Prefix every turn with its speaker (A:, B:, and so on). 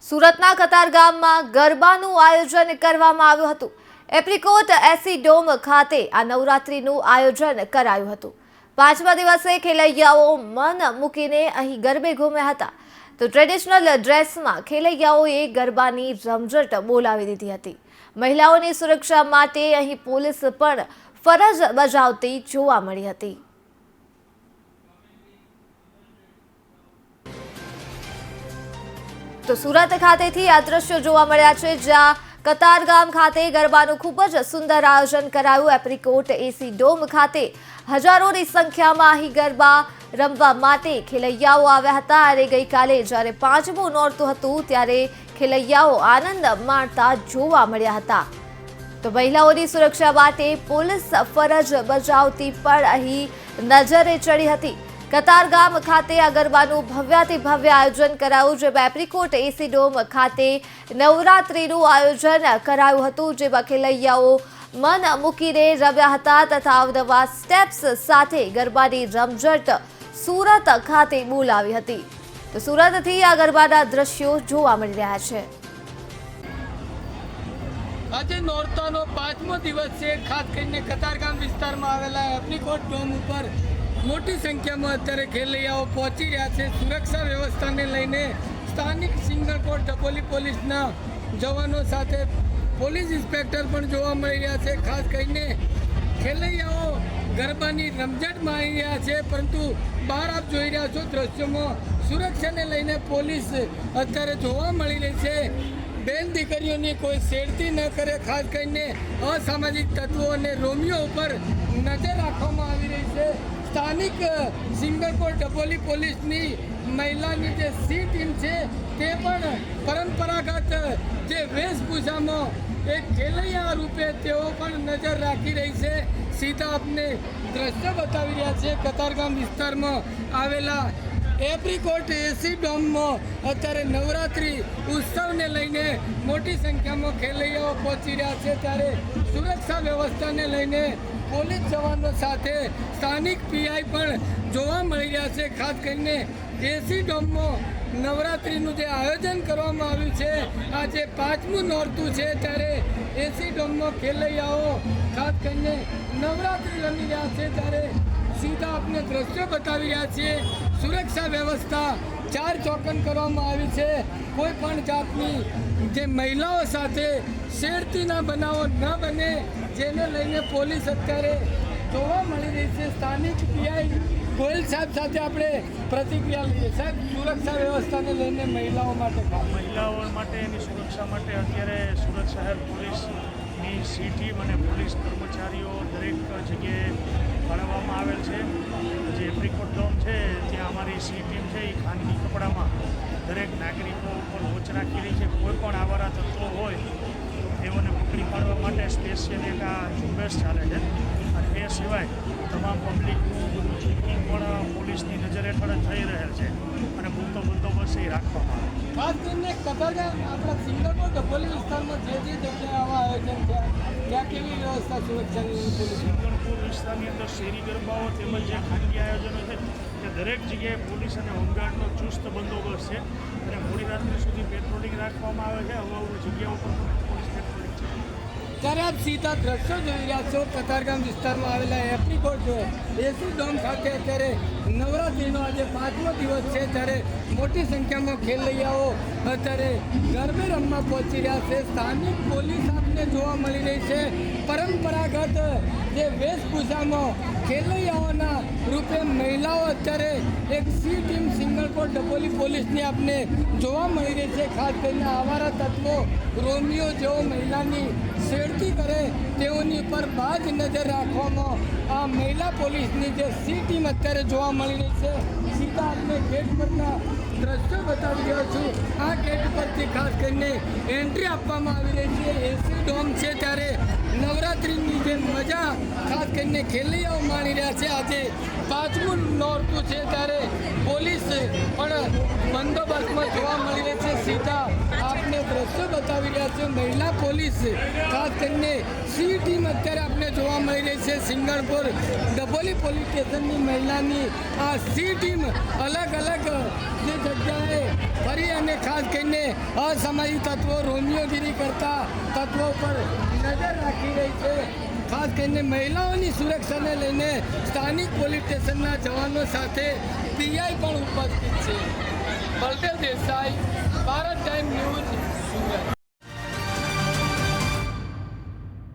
A: સુરતના કતારગામમાં ગરબાનું આયોજન કરવામાં આવ્યું હતું। એપ્રિકોટ એસી ડોમ ખાતે આ નવરાત્રીનું આયોજન કરાયું હતું। પાંચમા દિવસે ખેલૈયાઓ મન મૂકીને અહીં ગરબે ઘૂમ્યા હતા। તો ટ્રેડિશનલ ડ્રેસમાં ખેલૈયાઓએ ગરબાની રમઝટ બોલાવી દીધી હતી। મહિલાઓની સુરક્ષા માટે અહીં પોલીસ પણ ફરજ બજાવતી જોવા મળી હતી। તો સુરત ખાતેથી આ દ્રશ્યો જોવા મળ્યા છે, જ્યાં કતારગામ ખાતે ગરબાનું ખૂબ જ સુંદર આયોજન કરાયું। એપ્રિકોટ એસી ડોમ ખાતે હજારોની સંખ્યામાં અહીં ગરબા રમવા માટે ખેલૈયાઓ આવ્યા હતા। અને ગઈકાલે જ્યારે પાંચમું નોરતું હતું ત્યારે ખેલૈયાઓ આનંદ માણતા જોવા મળ્યા હતા। તો મહિલાઓની સુરક્ષા માટે પોલીસ ફરજ બજાવતી પણ અહીં નજરે ચડી હતી। કતારગામ ખાતે આ ગરબાનું ભવ્યાતિ ભવ્ય આયોજન કરાયું, જેમાં એપ્રિકોટ એસી ડોમ ખાતે નવરાત્રીનું આયોજન કરાયું હતું, જેમાં ખેલૈયાઓ મન મૂકીને રમ્યા હતા તથા અવનવા સ્ટેપ્સ સાથે ગરબાની રમઝટ સુરત ખાતે બોલાવી હતી। તો સુરતથી આ ગરબાના દ્રશ્યો જોવા મળી રહ્યા છે।
B: આજે નોરતાનો પાંચમો દિવસ છે। ખાસ કરીને કતારગામ વિસ્તારમાં આવેલા એપ્રિકોટ ડોમ ઉપર મોટી સંખ્યામાં અત્યારે ખેલૈયાઓ પહોંચી રહ્યા છે। સુરક્ષા વ્યવસ્થાને લઈને સ્થાનિક સિંગલકોટ ડભોલી પોલીસના જવાનો સાથે પોલીસ ઇન્સ્પેક્ટર પણ જોવા મળી રહ્યા છે। ખાસ કરીને ખેલૈયાઓ ગરબાની રમઝટ માણી રહ્યા છે, પરંતુ બહાર આપ જોઈ રહ્યા છો દ્રશ્યોમાં સુરક્ષાને લઈને પોલીસ અત્યારે જોવા મળી રહી છે। બેન દીકરીઓની કોઈ છેડતી ન કરે, ખાસ કરીને અસામાજિક તત્વો અને રોમિયો ઉપર નજર રાખવામાં આવી રહી છે। સ્થાનિક સિંગલકોટ ડભોલી પોલીસની મહિલાની જે સી ટીમ છે તે પણ પરંપરાગત જે વેશભૂષામાં એક ખેલૈયા રૂપે તેઓ પણ નજર રાખી રહી છે। સીધા આપને દ્રશ્ય બતાવી રહ્યા છે કતારગામ વિસ્તારમાં આવેલા એપ્રિકોટ એસી ડોમમાં અત્યારે નવરાત્રી ઉત્સવને લઈને મોટી સંખ્યામાં ખેલૈયાઓ પહોંચી રહ્યા છે, ત્યારે સુરક્ષા વ્યવસ્થાને લઈને પોલીસ જવાનો સાથે સ્થાનિક પીઆઈ પણ જોવા મળી રહ્યા છે। ખાસ કરીને એસી ડોમમાં નવરાત્રિનું જે આયોજન કરવામાં આવ્યું છે, આજે પાંચમું નોરતું છે, ત્યારે એસી ડોમમાં ખેલૈયાઓ ખાસ કરીને નવરાત્રિ રમી રહ્યા છે, ત્યારે સીધા આપને દ્રશ્યો બતાવી રહ્યા છીએ। સુરક્ષા વ્યવસ્થા ચાર ચોકન કરવામાં આવી છે। કોઈ પણ જાતની જે મહિલાઓ સાથે છેડતીના બનાવો ન બને, જેને લઈને પોલીસ અત્યારે જોવા મળી રહી છે। સ્થાનિક પીઆઈ ગોયલ સાહેબ સાથે આપણે પ્રતિક્રિયા લઈએ। સાહેબ, સુરક્ષા વ્યવસ્થાને લઈને મહિલાઓ
C: માટેની સુરક્ષા માટે અત્યારે સુરત શહેર પોલીસની સી ટીમ અને પોલીસ કર્મચારીઓ દરેક જગ્યાએ ફાળવવામાં આવેલ છે। જે એપ્રિકોટ ડોમ છે ત્યાં અમારી સી ટીમ છે એ ખાનગી કપડામાં દરેક નાગરિકો ઉપર વોચ રાખી રહી છે। કોઈ પણ આવારા તત્વો હોય તો તેઓને પકડી પાડવા માટે સ્પેશિયલ એક આ ઝુંબેશ ચાલે છે। અને એ સિવાય તમામ પબ્લિકનું બધું ચેકિંગ પણ પોલીસની નજર હેઠળ થઈ રહેલ છે અને પૂરતો બંદોબસ્ત એ રાખવામાં આવે।
B: ખાસ કરીને કતારગામ આપણા સિંગલકોટ ડભોલી વિસ્તારમાં જે જગ્યાએ આવા આયોજન થયા ત્યાં કેવી વ્યવસ્થા સુરક્ષાની પોલીસ?
C: સિંગલપુર વિસ્તારની અંદર શેરી ગરબાઓ તેમજ જે ખાનગી આયોજનો છે તે દરેક જગ્યાએ પોલીસ અને હોમગાર્ડનો ચુસ્ત બંદોબસ્ત છે અને મોડી રાત્રે સુધી પેટ્રોલિંગ રાખવામાં આવે છે। અવાવર જગ્યાઓ પર પોલીસ પેટ્રોલિંગ છે।
B: ત્યારે આપ સીધા દ્રશ્યો જોઈ રહ્યા છો કતારગામ વિસ્તારમાં આવેલા એપ્રિકોટ એસી ડોમ ખાતે અત્યારે નવરાત્રિનો આજે પાંચમો દિવસ છે, ત્યારે મોટી સંખ્યામાં ખેલૈયાઓ અત્યારે ગરબે રમવા પહોંચી રહ્યા છે। સ્થાનિક પોલીસ આપને જોવા મળી રહી છે। પરંપરાગત જે વેશભૂષામાં ખેલૈયાઓના રૂપે મહિલાઓ અત્યારે એક સી ટીમ સિંગલકોટ ડભોલી પોલીસની આપને જોવા મળી રહી છે। ખાસ કરીને આવારા તત્વો રોમિયો જેઓ મહિલાની છેડતી કરે તેઓની પર બાજ નજર રાખવામાં આ મહિલા પોલીસની જે સી ટીમ અત્યારે જોવા મળી રહી છે। સીધા આપણે ગેટ પરના દ્રશ્યો બતાવી રહ્યો છું। આ ગેટ પરથી ખાસ કરીને એન્ટ્રી આપવામાં આવી રહી છે। એસી ડોમ છે, ત્યારે નવરાત્રિની જે મજા ખાસ કરીને ખેલૈયાઓ માણી રહ્યા છે। આજે પાંચમું નોરતું છે, ત્યારે પોલીસ પણ બંદોબસ્તમાં જોવા મળી રહી છે। સીધા આપને દ્રશ્યો બતાવી રહ્યા છે। મહિલા પોલીસ ખાસ કરીને સી ટીમ અત્યારે આપણે જોવા મળી રહી છે સિંગણપુર ડભોલી પોલીસ સ્ટેશનની મહિલાની આ સી ટીમ અલગ અલગ જે જગ્યાએ ફરી અને ખાસ કરીને અસામાજિક તત્વો રોમિયોગીરી કરતા તત્વો પર નજર રાખી રહી છે. ખાસ કરીને મહિલાઓની સુરક્ષાને લઈને સ્થાનિક પોલીસ સ્ટેશનના જવાનો સાથે પીઆઈ પણ ઉપસ્થિત છે. Baldev Desai, Bharat time news.